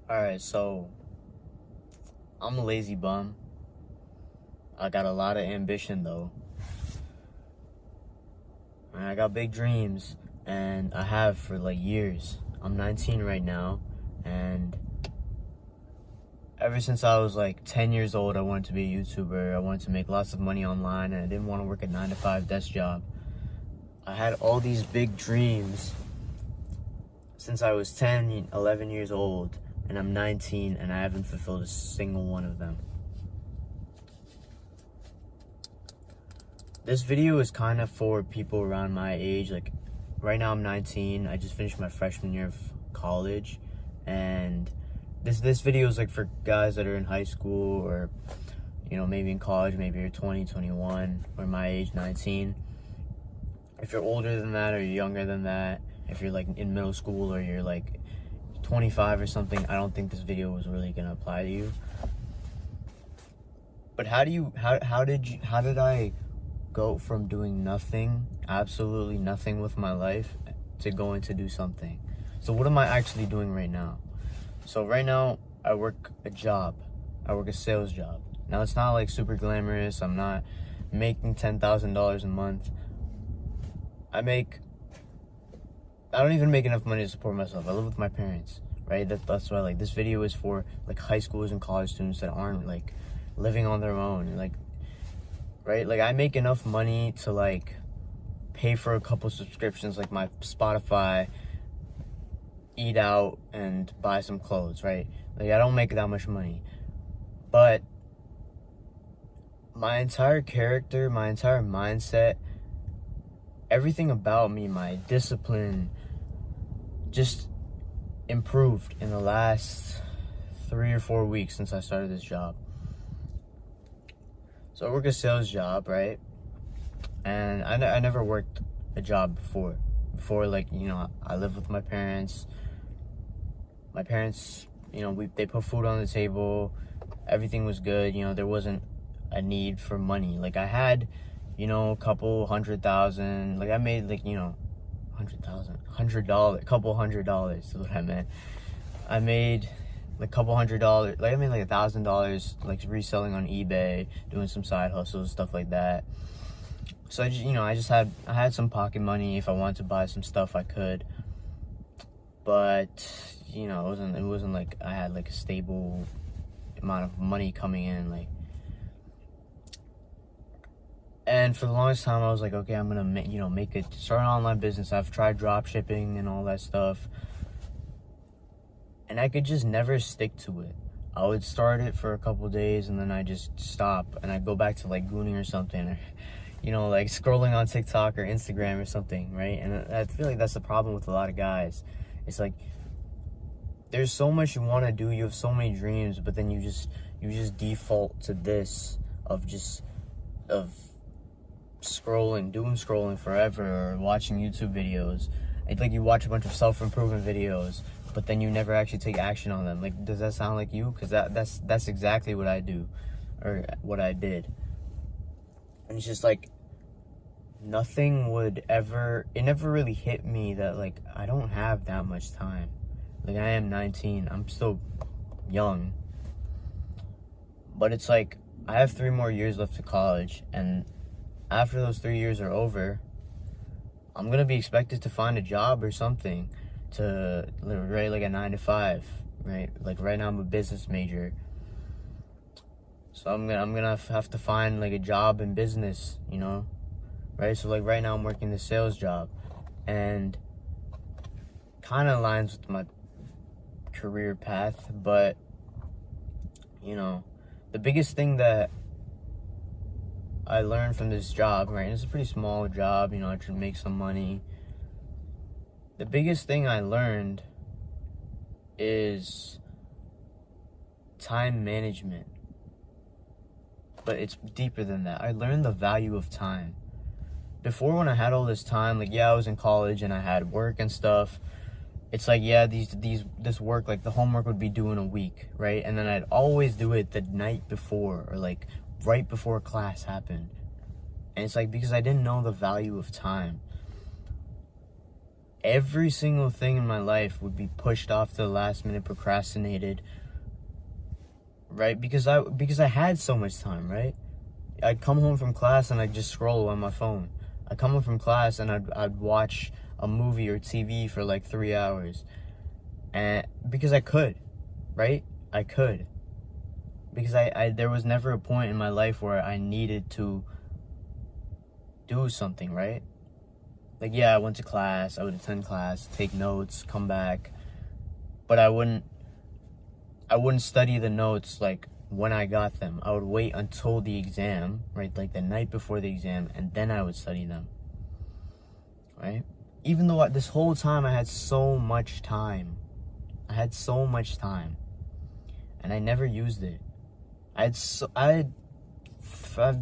Alright, so I'm a lazy bum. I got a lot of ambition though. And I got big dreams, and I have for like years. I'm 19 right now, and ever since I was like 10 years old, I wanted to be a YouTuber. I wanted to make lots of money online, and I didn't want to work a 9 to 5 desk job. I had all these big dreams since I was 10, 11 years old, and I'm 19, and I haven't fulfilled a single one of them. This video is kind of for people around my age. Like, right now I'm 19. I just finished my freshman year of college, and this video is like for guys that are in high school, or maybe in college. Maybe you're 20, 21, or my age, 19. If you're older than that, or you're younger than that, if you're like in middle school, or you're like 25 or something, I don't think this video was really gonna apply to you. But how did I go from doing nothing, absolutely nothing with my life, to going to do something? So what am I actually doing right now? So right now I work a job. I work a sales job. Now it's not like super glamorous. I'm not making $10,000 a month. I don't even make enough money to support myself. I live with my parents, right? That's why, like, this video is for like high schoolers and college students that aren't like living on their own, like, right? Like, I make enough money to like pay for a couple subscriptions, like my Spotify, eat out, and buy some clothes, right? Like, I don't make that much money, but my entire character, my entire mindset, everything about me, my discipline, just improved in the last 3 or 4 weeks since I started this job. So I work a sales job, right? And I never worked a job before. Like, I live with my parents. My parents, they put food on the table. Everything was good. There wasn't a need for money. Like, I had, a couple $100,000. Like, I made like, $100, couple $100 is what I meant. I made like couple $100, like I made like $1,000, like reselling on eBay, doing some side hustles, stuff like that. So I just I had some pocket money. If I wanted to buy some stuff, I could. But it wasn't like I had like a stable amount of money coming in, like. And for the longest time, I was like, okay, I'm gonna start an online business. I've tried drop shipping and all that stuff, and I could just never stick to it. I would start it for a couple days, and then I just stop, and I'd go back to like gooning or something, or like scrolling on TikTok or Instagram or something, right? And I feel like that's the problem with a lot of guys. It's like, there's so much you want to do, you have so many dreams, but then you just default to this of doom scrolling forever, or watching YouTube videos. It's like you watch a bunch of self-improvement videos, but then you never actually take action on them. Like, does that sound like you? Because that's exactly what I do, or what I did. And it's just like, it never really hit me that like I don't have that much time. Like, I am 19, I'm still young, but it's like I have 3 more years left to college, and after those 3 years are over, I'm gonna be expected to find a job or something, to right, like a 9 to 5, right? Like, right now I'm a business major, so I'm gonna have to find like a job in business, right? So like right now I'm working the sales job, and kind of aligns with my career path, but the biggest thing that I learned from this job, right? And it's a pretty small job, I should make some money. The biggest thing I learned is time management. But it's deeper than that. I learned the value of time. Before, when I had all this time, like, yeah, I was in college and I had work and stuff. It's like, yeah, this work, like the homework would be due in a week, right? And then I'd always do it the night before, or like right before class happened. And it's like, because I didn't know the value of time. every single thing in my life would be pushed off to the last minute, procrastinated, right? Because I had so much time, right? I'd come home from class and I'd just scroll on my phone. I'd come home from class and I'd watch a movie or TV for like 3 hours. And because I could, right? I could. Because I there was never a point in my life where I needed to do something, right? Like, yeah, I went to class, I would attend class, take notes, come back, but I wouldn't study the notes like when I got them. I would wait until the exam, right? Like the night before the exam, and then I would study them, right? Even though this whole time I had so much time. And I never used it. I've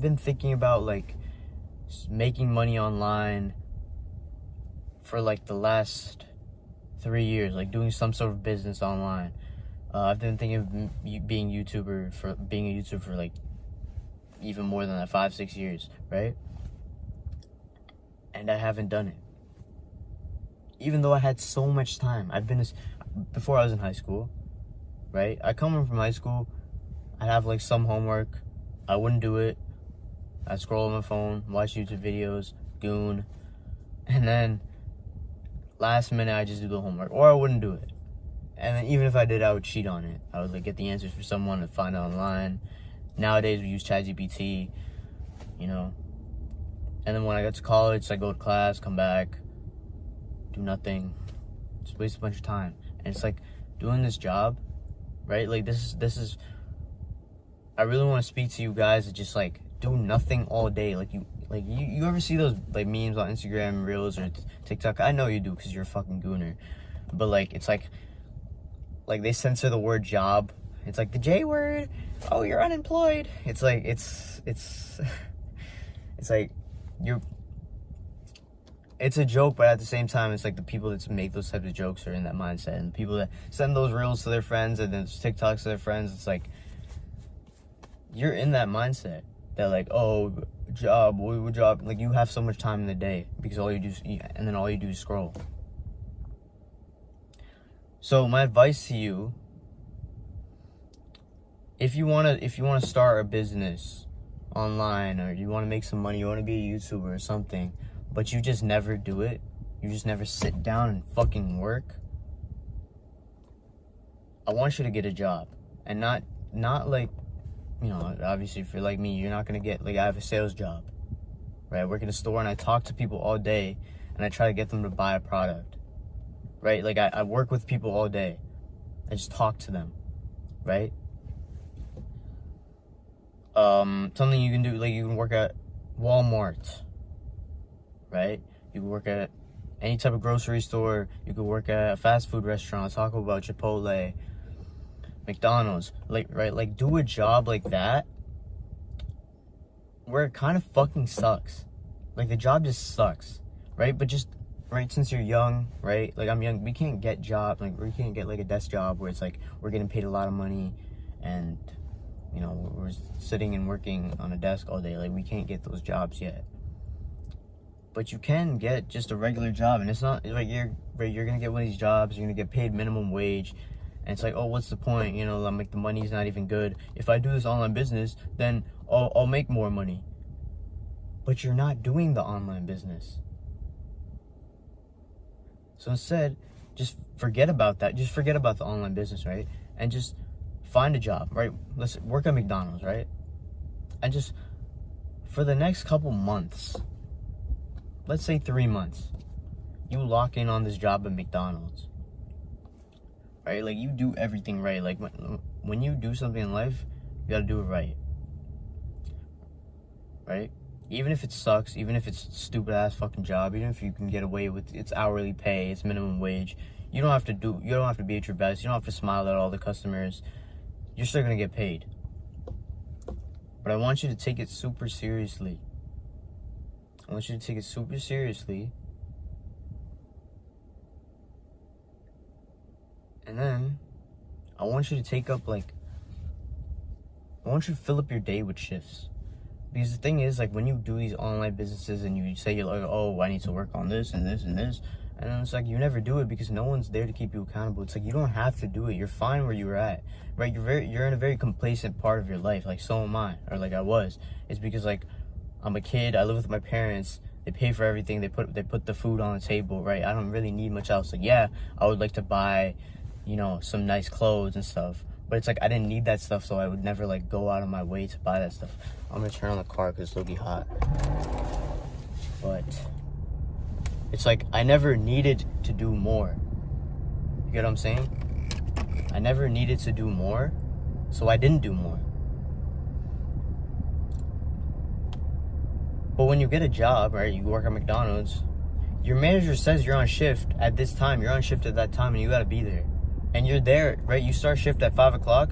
been thinking about like making money online for like the last 3 years, like doing some sort of business online. I've been thinking of being a YouTuber for like even more than that, 5-6 years, right? And I haven't done it. Even though I had so much time. Before I was in high school, right? I come home from high school, I'd have like some homework, I wouldn't do it. I'd scroll on my phone, watch YouTube videos, goon, and then last minute I just do the homework, or I wouldn't do it. And then even if I did, I would cheat on it. I would like get the answers for someone and find it online. Nowadays we use ChatGPT, you know. And then when I got to college, I go to class, come back, do nothing, just waste a bunch of time. And it's like doing this job, right? Like this is I really want to speak to you guys that just like do nothing all day. Like you ever see those like memes on Instagram Reels or TikTok? I know you do because you're a fucking gooner. But like it's like they censor the word job. It's like the J word. Oh, you're unemployed. It's like it's like it's a joke, but at the same time, it's like the people that make those types of jokes are in that mindset, and the people that send those reels to their friends and then TikToks to their friends, it's like you're in that mindset that like, oh, job, what job? Like you have so much time in the day because all you do is scroll. So my advice to you, if you wanna start a business online, or you want to make some money, you want to be a YouTuber or something, but you just never do it, you just never sit down and fucking work, I want you to get a job. And not like, you know, obviously if you're like me, you're not gonna get, like, I have a sales job, right? I work in a store and I talk to people all day and I try to get them to buy a product, right? Like I work with people all day, I just talk to them, right? Something you can do, like you can work at Walmart, right? You can work at any type of grocery store. You could work at a fast food restaurant, Taco Bell, Chipotle, McDonald's, like, right? Like do a job like that where it kind of fucking sucks. Like the job just sucks, right? But just, right, since you're young, right? Like I'm young, we can't get jobs, like we can't get like a desk job where it's like we're getting paid a lot of money and, you know, we're sitting and working on a desk all day. Like we can't get those jobs yet. But you can get just a regular job, and it's not like you're gonna get one of these jobs, you're gonna get paid minimum wage, and it's like, oh, what's the point? You know, like the money's not even good. If I do this online business, then I'll make more money. But you're not doing the online business. So instead, just forget about that. Just forget about the online business, right? And just find a job, right? Let's work at McDonald's, right? And just for the next couple months, let's say 3 months, you lock in on this job at McDonald's, right? Like you do everything right. Like when you do something in life, you gotta do it right, right? Even if it sucks, even if it's a stupid ass fucking job, even if you can get away with it's hourly pay, it's minimum wage, you don't have to be at your best, you don't have to smile at all the customers, you're still gonna get paid. But I want you to take it super seriously. I want you to take it super seriously. And then I want you to I want you to fill up your day with shifts. Because the thing is, like, when you do these online businesses and you say you're like, oh, I need to work on this and this and this, And then it's like you never do it because no one's there to keep you accountable. It's like you don't have to do it. You're fine where you're at, right? You're in a very complacent part of your life. Like so am I, or like I was. It's because like I'm a kid. I live with my parents. They pay for everything. They put the food on the table, right? I don't really need much else. Like yeah, I would like to buy, you know, some nice clothes and stuff. But it's like I didn't need that stuff, so I would never like go out of my way to buy that stuff. I'm gonna turn on the car because it'll be hot. But it's like I never needed to do more. You get what I'm saying? I never needed to do more, so I didn't do more. But when you get a job, right, you work at McDonald's, your manager says you're on shift at this time, you're on shift at that time, and you gotta be there. And you're there, right? You start shift at 5 o'clock,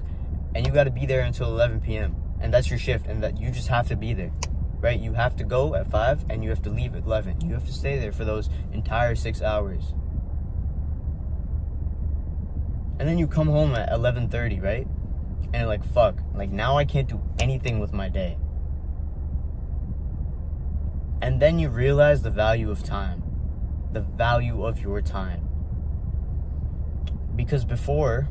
and you gotta be there until 11 p.m. And that's your shift, and that you just have to be there. Right? You have to go at 5 and you have to leave at 11. You have to stay there for those entire 6 hours. And then you come home at 11:30, right? And you're like, fuck, like now I can't do anything with my day. And then you realize the value of time, the value of your time. Because before,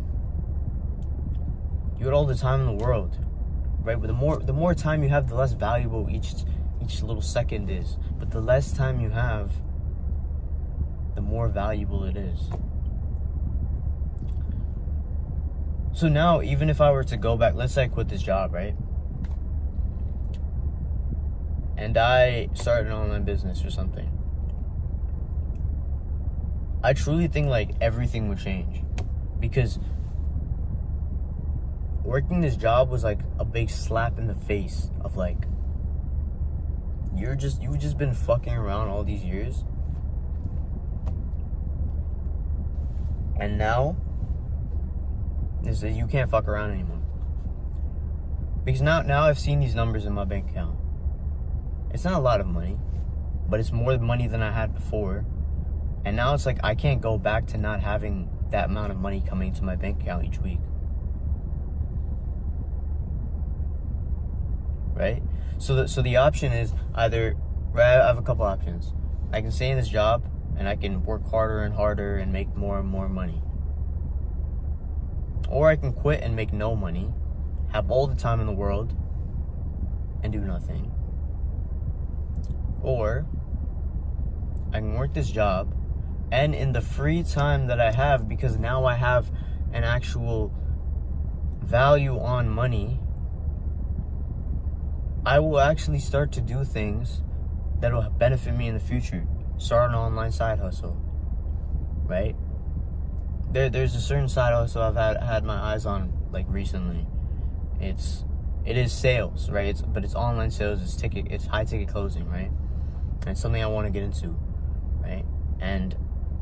you had all the time in the world. Right, but the more time you have, the less valuable each little second is. But the less time you have, the more valuable it is. So now, even if I were to go back, let's say I quit this job, right? And I started an online business or something. I truly think like everything would change, because working this job was like a big slap in the face of like, you've just been fucking around all these years, and now you can't fuck around anymore. Because now I've seen these numbers in my bank account. It's not a lot of money, but it's more money than I had before. And now it's like I can't go back to not having that amount of money coming to my bank account each week. Right? So the option is either, right, I have a couple options. I can stay in this job and I can work harder and harder and make more and more money. Or I can quit and make no money, have all the time in the world, and do nothing. Or I can work this job, and in the free time that I have, because now I have an actual value on money, I will actually start to do things that will benefit me in the future. Start an online side hustle, right? There's a certain side hustle I've had my eyes on like recently. It is sales, right? But it's online sales. It's high ticket closing, right? And it's something I want to get into, right? And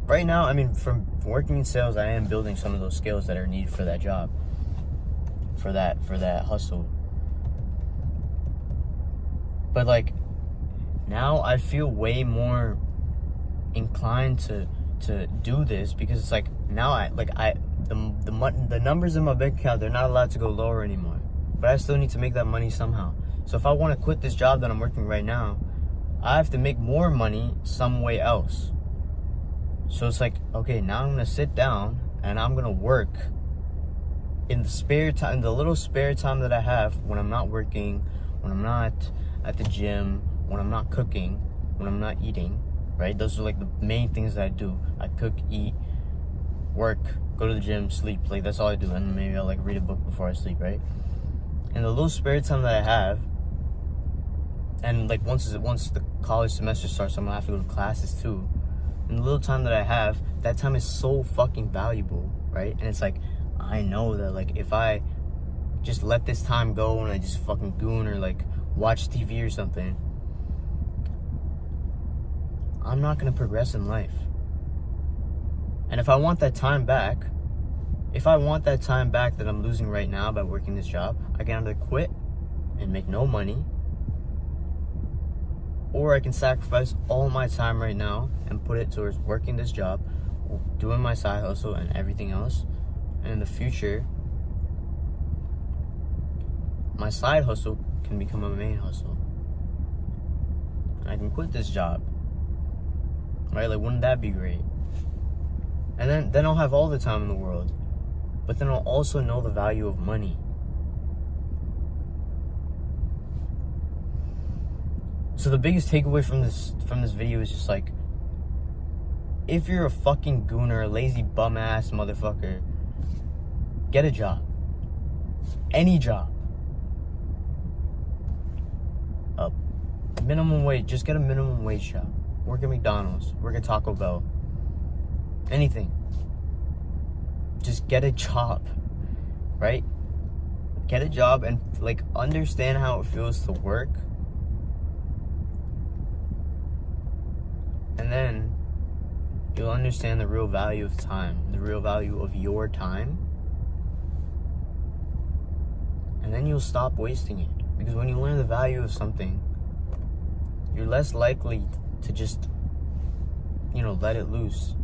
right now, I mean, from working in sales, I am building some of those skills that are needed for that job, for that hustle. But like now I feel way more inclined to do this, because it's like now the numbers in my bank account, they're not allowed to go lower anymore, but I still need to make that money somehow. So if I want to quit this job that I'm working right now, I have to make more money some way else. So it's like, okay, now I'm gonna sit down and I'm gonna work in the spare time, in the little spare time that I have, when I'm not working, when I'm not at the gym, when I'm not cooking, when I'm not eating, right? Those are like the main things that I do. I cook, eat, work, go to the gym, sleep. Like that's all I do. And maybe I'll like read a book before I sleep, right? And the little spare time that I have, and like once the college semester starts, I'm gonna have to go to classes too. And the little time that I have, that time is so fucking valuable, right? And it's like, I know that like if I just let this time go and I just fucking goon or like watch TV or something, I'm not gonna progress in life. And if I want that time back, that I'm losing right now by working this job, I can either quit and make no money, or I can sacrifice all my time right now and put it towards working this job, doing my side hustle and everything else. And in the future, my side hustle can become a main hustle. And I can quit this job, right? Like, wouldn't that be great? And then I'll have all the time in the world. But then I'll also know the value of money. So the biggest takeaway from this video is just like, if you're a fucking gooner, a lazy bum ass motherfucker, get a job. Any job. A minimum wage, just get a minimum wage job. Work at McDonald's, work at Taco Bell. Anything. Just get a job, right? Get a job and like understand how it feels to work. And then you'll understand the real value of time, the real value of your time. And then you'll stop wasting it. Because when you learn the value of something, you're less likely to just, let it loose.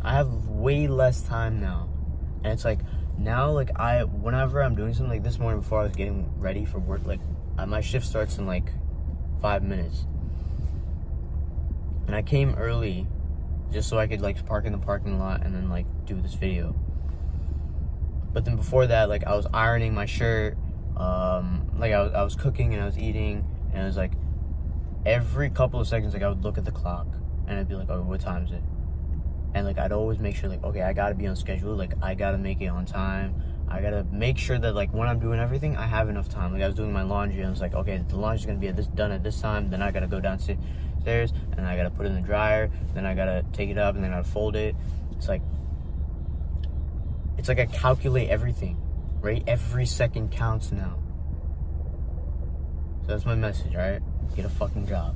I have way less time now. And it's like, now, whenever I'm doing something, like this morning before I was getting ready for work, my shift starts in 5 minutes. And I came early just so I could park in the parking lot and then do this video. But then before that, I was ironing my shirt, I was cooking and I was eating, and it was every couple of seconds I would look at the clock and I'd be like, oh, what time is it? And I'd always make sure okay, I gotta be on schedule, I gotta make it on time. I gotta make sure that when I'm doing everything, I have enough time. I was doing my laundry and I was okay, the laundry's gonna be done at this time, then I gotta go downstairs and I gotta put it in the dryer, then I gotta take it up and then I gotta fold it. It's like I calculate everything, right? Every second counts now. So that's my message, alright? Get a fucking job.